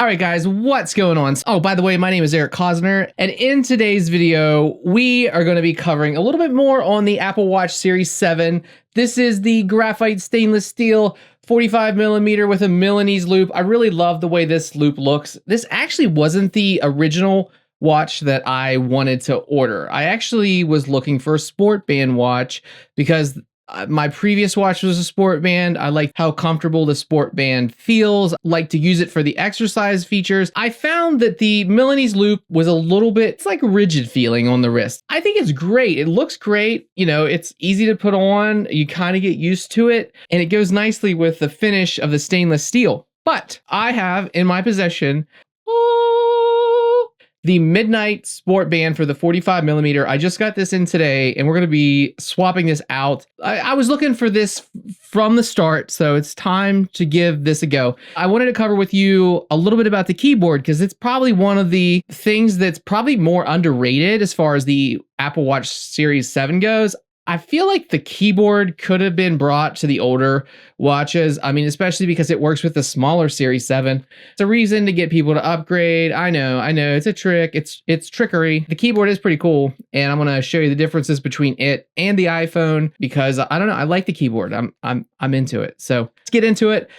All right, guys, what's going on? Oh, by the way, my name is Eric Cosner, and in today's video, we are going to be covering a little bit more on the Apple Watch Series 7. This is the graphite stainless steel 45 millimeter with a Milanese loop. I really love the way this loop looks. This actually wasn't the original watch that I wanted to order. I actually was looking for a sport band watch because my previous watch was a sport band. I like how comfortable the sport band feels. I like to use it for the exercise features. I found that the Milanese Loop was a little bit, it's like rigid feeling on the wrist. I think it's great. It looks great. You know, it's easy to put on. You kind of get used to it, and it goes nicely with the finish of the stainless steel. But I have in my possession the Midnight Sport Band for the 45 millimeter. I just got this in today, and we're going to be swapping this out. I was looking for this from the start, so it's time to give this a go. I wanted to cover with you a little bit about the keyboard, because it's probably one of the things that's probably more underrated as far as the Apple Watch Series 7 goes. I feel like the keyboard could have been brought to the older watches. I mean, especially because it works with the smaller Series 7. It's a reason to get people to upgrade. I know, it's a trick. It's trickery. The keyboard is pretty cool, and I'm going to show you the differences between it and the iPhone, because I don't know, I like the keyboard. I'm into it. So let's get into it.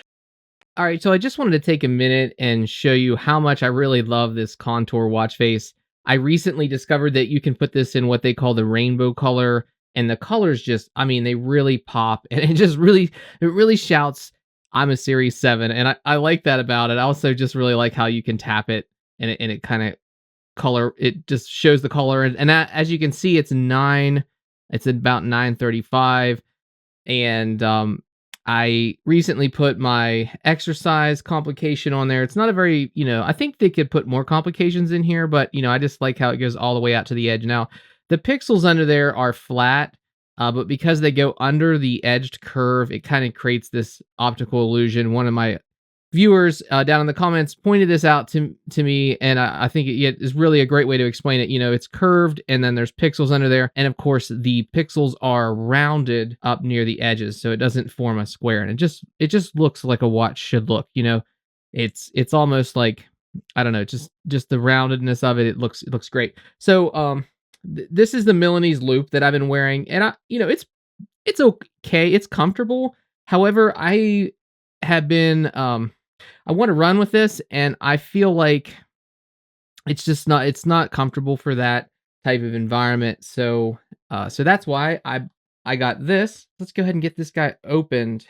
All right, so I just wanted to take a minute and show you how much I really love this contour watch face. I recently discovered that you can put this in what they call the rainbow color. And the colors just, I mean, they really pop, and it really shouts, I'm a Series 7. And I like that about it. I also just really like how you can tap it, and it kind of color, it just shows the color. And that, as you can see, it's about 9:35. And I recently put my exercise complication on there. It's not a very, I think they could put more complications in here, but, I just like how it goes all the way out to the edge. Now, the pixels under there are flat, but because they go under the edged curve, it kind of creates this optical illusion. One of my viewers down in the comments pointed this out to me, and I think it is really a great way to explain it. It's curved, and then there's pixels under there, and of course the pixels are rounded up near the edges, so it doesn't form a square, and it just looks like a watch should look. It's almost like, I don't know, just the roundedness of it. It looks great. So this is the Milanese Loop that I've been wearing, and it's okay, it's comfortable. However, I have been I want to run with this, and I feel like it's not comfortable for that type of environment. So that's why I got this. Let's go ahead and get this guy opened.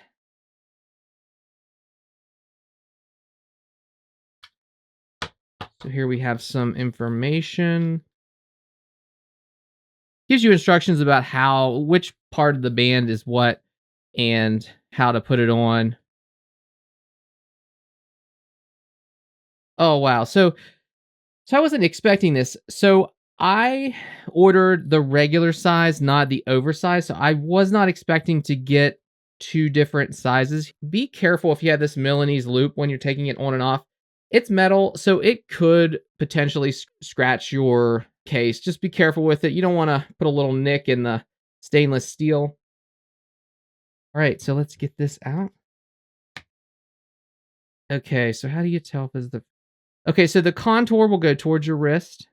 So here we have some information. Gives you instructions about which part of the band is what and how to put it on. Oh, wow. So I wasn't expecting this. So I ordered the regular size, not the oversized. So I was not expecting to get two different sizes. Be careful if you have this Milanese loop when you're taking it on and off. It's metal, so it could potentially scratch your case. Just be careful with it. You don't want to put a little nick in the stainless steel. All right, so let's get this out. Okay, so how do you tell if it's the... Okay, so the contour will go towards your wrist,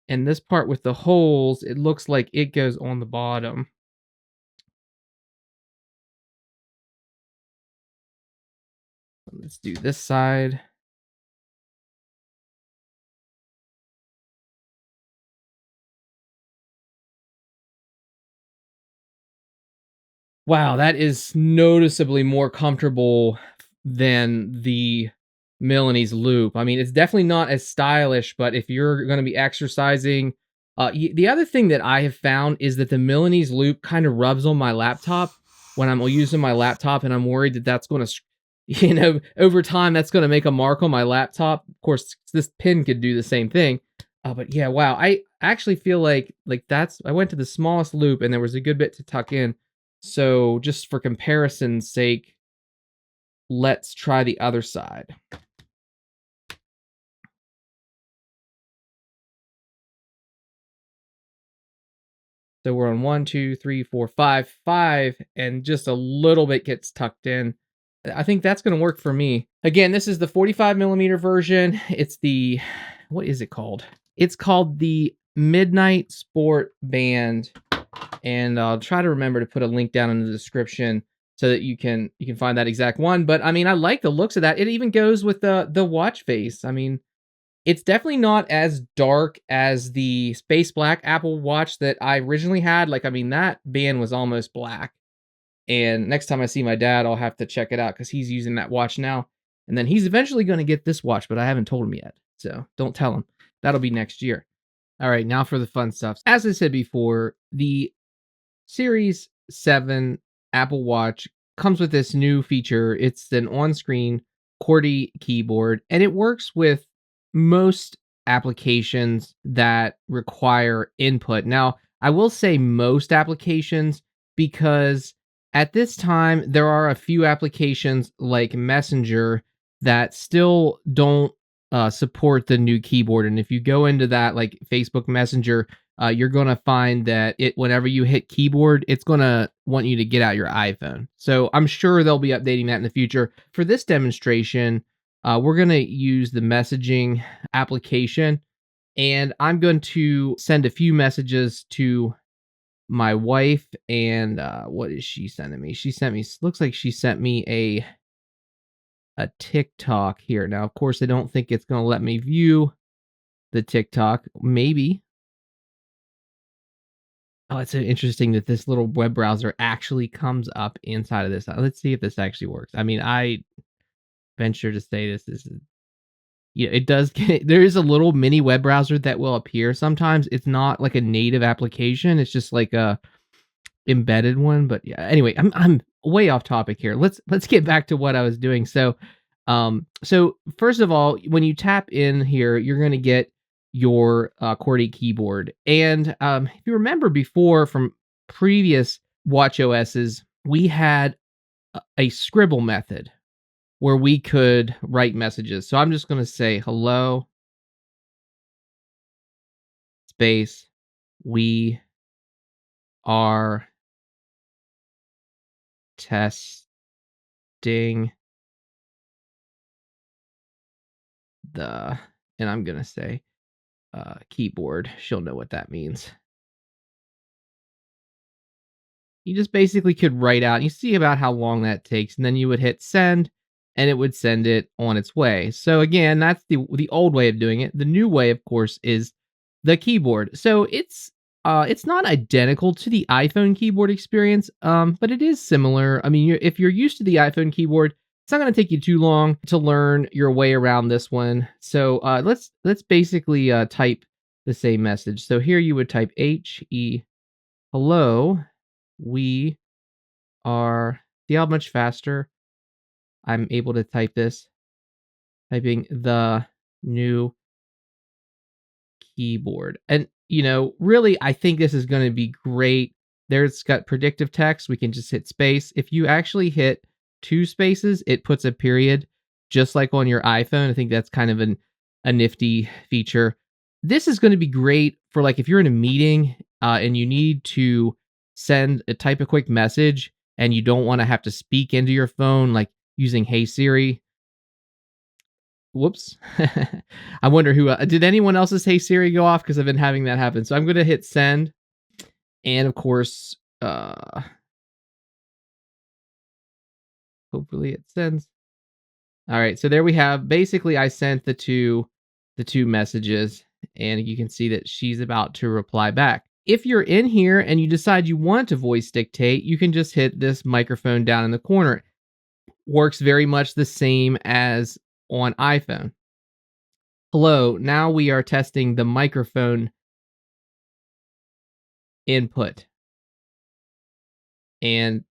and this part with the holes, it looks like it goes on the bottom. Let's do this side. Wow, that is noticeably more comfortable than the Milanese Loop. I mean, it's definitely not as stylish, but if you're going to be exercising... the other thing that I have found is that the Milanese Loop kind of rubs on my laptop when I'm using my laptop, and I'm worried that that's going to, over time, that's going to make a mark on my laptop. Of course, this pin could do the same thing. But yeah, wow, I actually feel like I went to the smallest loop, and there was a good bit to tuck in. So just for comparison's sake, let's try the other side. So we're on 1, 2, 3, 4, 5, and just a little bit gets tucked in. I think that's going to work for me. Again, this is the 45 millimeter version. It's the, what is it called? It's called the Midnight Sport Band. And I'll try to remember to put a link down in the description so that you can find that exact one. But I mean, I like the looks of that. It even goes with the watch face. I mean, it's definitely not as dark as the Space Black Apple Watch that I originally had. Like, I mean, that band was almost black. And next time I see my dad, I'll have to check it out because he's using that watch now. And then he's eventually going to get this watch, but I haven't told him yet. So don't tell him. That'll be next year. All right, now for the fun stuff. As I said before, the Series 7 Apple Watch comes with this new feature. It's an on-screen QWERTY keyboard, and it works with most applications that require input. Now, I will say most applications because at this time, there are a few applications like Messenger that still don't support the new keyboard. And if you go into that, like Facebook Messenger, you're going to find that whenever you hit keyboard, it's going to want you to get out your iPhone. So I'm sure they'll be updating that in the future. For this demonstration, we're going to use the messaging application, and I'm going to send a few messages to my wife. And what is she sending me? Looks like she sent me a TikTok here. Now, of course, I don't think it's going to let me view the TikTok. Maybe. Oh, it's so interesting that this little web browser actually comes up inside of this. Let's see if this actually works. I mean, I venture to say this is, it does there is a little mini web browser that will appear sometimes. It's not like a native application. It's just like a embedded one. But yeah, anyway, I'm way off topic here. Let's get back to what I was doing. So first of all, when you tap in here, you're going to get your QWERTY keyboard. And if you remember before from previous watch OSs, we had a scribble method where we could write messages. So I'm just going to say hello space we are testing and I'm going to say keyboard. She'll know what that means. You just basically could write out, you see about how long that takes, and then you would hit send, and it would send it on its way. So again, that's the old way of doing it. The new way, of course, is the keyboard. So it's not identical to the iPhone keyboard experience, but it is similar. I mean, if you're used to the iPhone keyboard, it's not going to take you too long to learn your way around this one. So let's basically type the same message. So here you would type hello, we are, see how much faster I'm able to type this? Typing the new keyboard. And, really, I think this is going to be great. There's got predictive text. We can just hit space. If you actually hit 2 spaces, it puts a period, just like on your iPhone. I think that's kind of a nifty feature. This is going to be great for like if you're in a meeting and you need to type a quick message and you don't want to have to speak into your phone, like using Hey Siri. Whoops. I wonder who, did anyone else's Hey Siri go off? Because I've been having that happen. So I'm going to hit send. And of course, hopefully it sends. All right. So there we have, basically I sent the two messages, and you can see that she's about to reply back. If you're in here and you decide you want to voice dictate, you can just hit this microphone down in the corner. Works very much the same as on iPhone. Hello, now we are testing the microphone input. And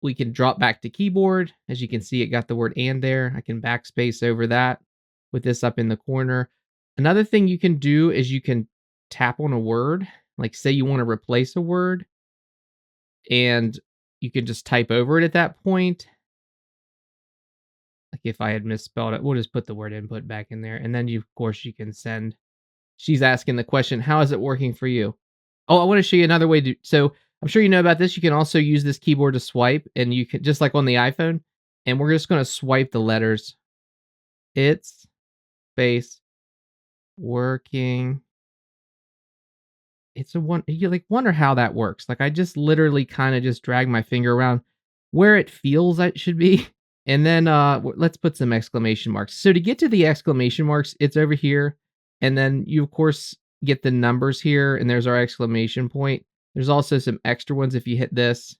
we can drop back to keyboard. As you can see, it got the word and there. I can backspace over that with this up in the corner. Another thing you can do is you can tap on a word. Like say you want to replace a word, and you can just type over it at that point. Like if I had misspelled it, we'll just put the word input back in there. And then of course you can send. She's asking the question, how is it working for you? Oh, I want to show you another way to, so I'm sure you know about this. You can also use this keyboard to swipe, and you can, just like on the iPhone, and we're just going to swipe the letters. It's space working. It's a one. You like wonder how that works. Like I just literally kind of just drag my finger around where it feels that it should be. And then let's put some exclamation marks. So to get to the exclamation marks, it's over here. And then you, of course, get the numbers here. And there's our exclamation point. There's also some extra ones if you hit this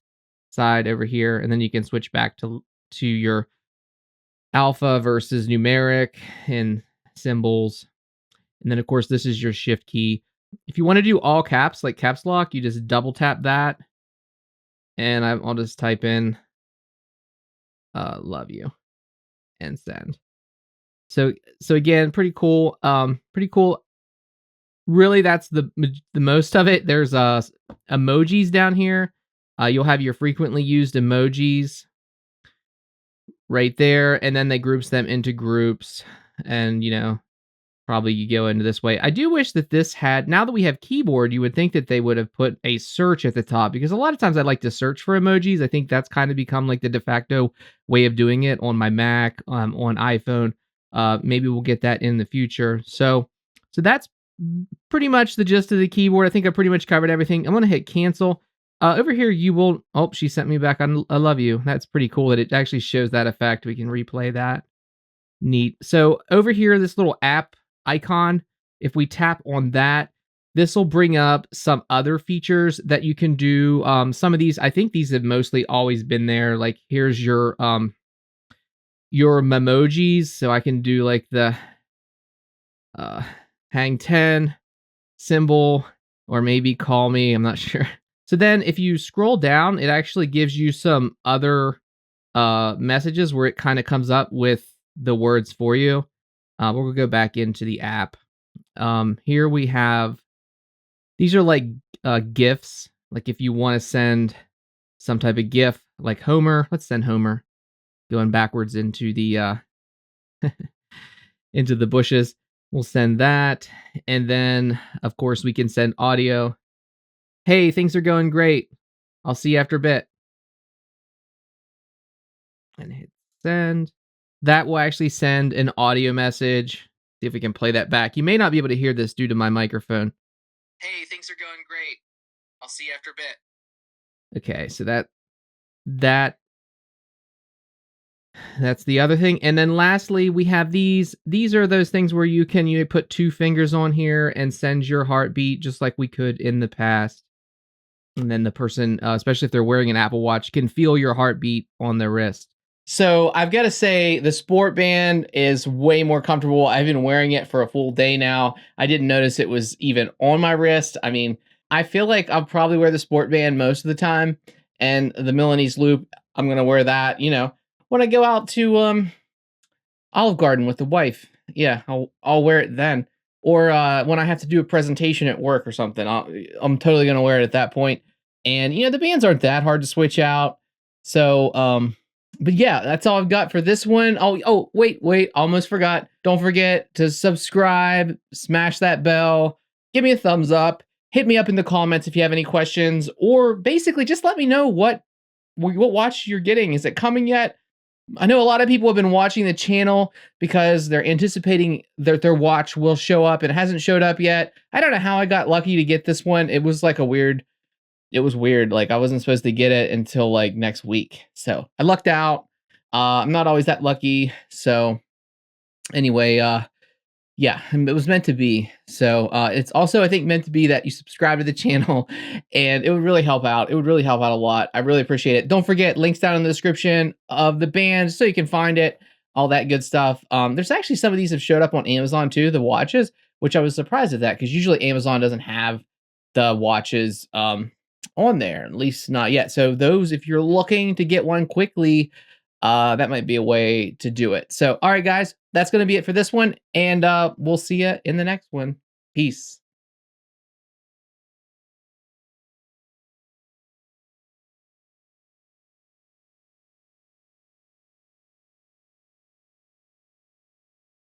side over here. And then you can switch back to your alpha versus numeric and symbols. And then, of course, this is your shift key. If you want to do all caps, like caps lock, you just double tap that. And I'll just type in love you and send. So again, pretty cool. Pretty cool. Really, that's the most of it. There's emojis down here. You'll have your frequently used emojis right there, and then they groups them into groups, and probably you go into this way. I do wish that this had, now that we have keyboard, you would think that they would have put a search at the top, because a lot of times I like to search for emojis. I think that's kind of become like the de facto way of doing it on my Mac, on iPhone. Maybe we'll get that in the future. So that's pretty much the gist of the keyboard. I think I pretty much covered everything. I'm going to hit cancel. Over here, you will, oh, she sent me back on I love you. That's pretty cool that it actually shows that effect. We can replay that. Neat. So over here, this little app icon, if we tap on that, this will bring up some other features that you can do. Some of these, I think these have mostly always been there. Like here's your Memojis. So I can do like the hang 10 symbol, or maybe call me, I'm not sure. So then if you scroll down, it actually gives you some other messages where it kind of comes up with the words for you. We'll go back into the app. Here we have, these are like GIFs. Like if you want to send some type of GIF, like Homer, let's send Homer going backwards into the into the bushes. We'll send that. And then of course we can send audio. Hey, things are going great. I'll see you after a bit. And hit send. That will actually send an audio message. See if we can play that back. You may not be able to hear this due to my microphone. Hey, things are going great. I'll see you after a bit. Okay, so that's the other thing. And then lastly, we have these. These are those things where you put two fingers on here and send your heartbeat just like we could in the past. And then the person, especially if they're wearing an Apple Watch, can feel your heartbeat on their wrist. So I've got to say the Sport Band is way more comfortable. I've been wearing it for a full day now. I didn't notice it was even on my wrist. I mean, I feel like I'll probably wear the Sport Band most of the time, and the Milanese Loop, I'm going to wear that, when I go out to Olive Garden with the wife. Yeah, I'll wear it then. Or when I have to do a presentation at work or something, I'm totally going to wear it at that point. And, the bands aren't that hard to switch out. So, but yeah, that's all I've got for this one. Oh, wait, almost forgot. Don't forget to subscribe, smash that bell, give me a thumbs up, hit me up in the comments if you have any questions, or basically just let me know what watch you're getting. Is it coming yet? I know a lot of people have been watching the channel because they're anticipating that their watch will show up, and it hasn't showed up yet. I don't know how I got lucky to get this one. It was weird. Like I wasn't supposed to get it until like next week. So I lucked out. I'm not always that lucky. So anyway, yeah, it was meant to be. So it's also, I think, meant to be that you subscribe to the channel, and it would really help out. It would really help out a lot. I really appreciate it. Don't forget, links down in the description of the band so you can find it, all that good stuff. There's actually some of these have showed up on Amazon too, the watches, which I was surprised at that, because usually Amazon doesn't have the watches on there, at least not yet. So those, if you're looking to get one quickly, that might be a way to do it. So, all right, guys, that's going to be it for this one, and we'll see you in the next one. Peace.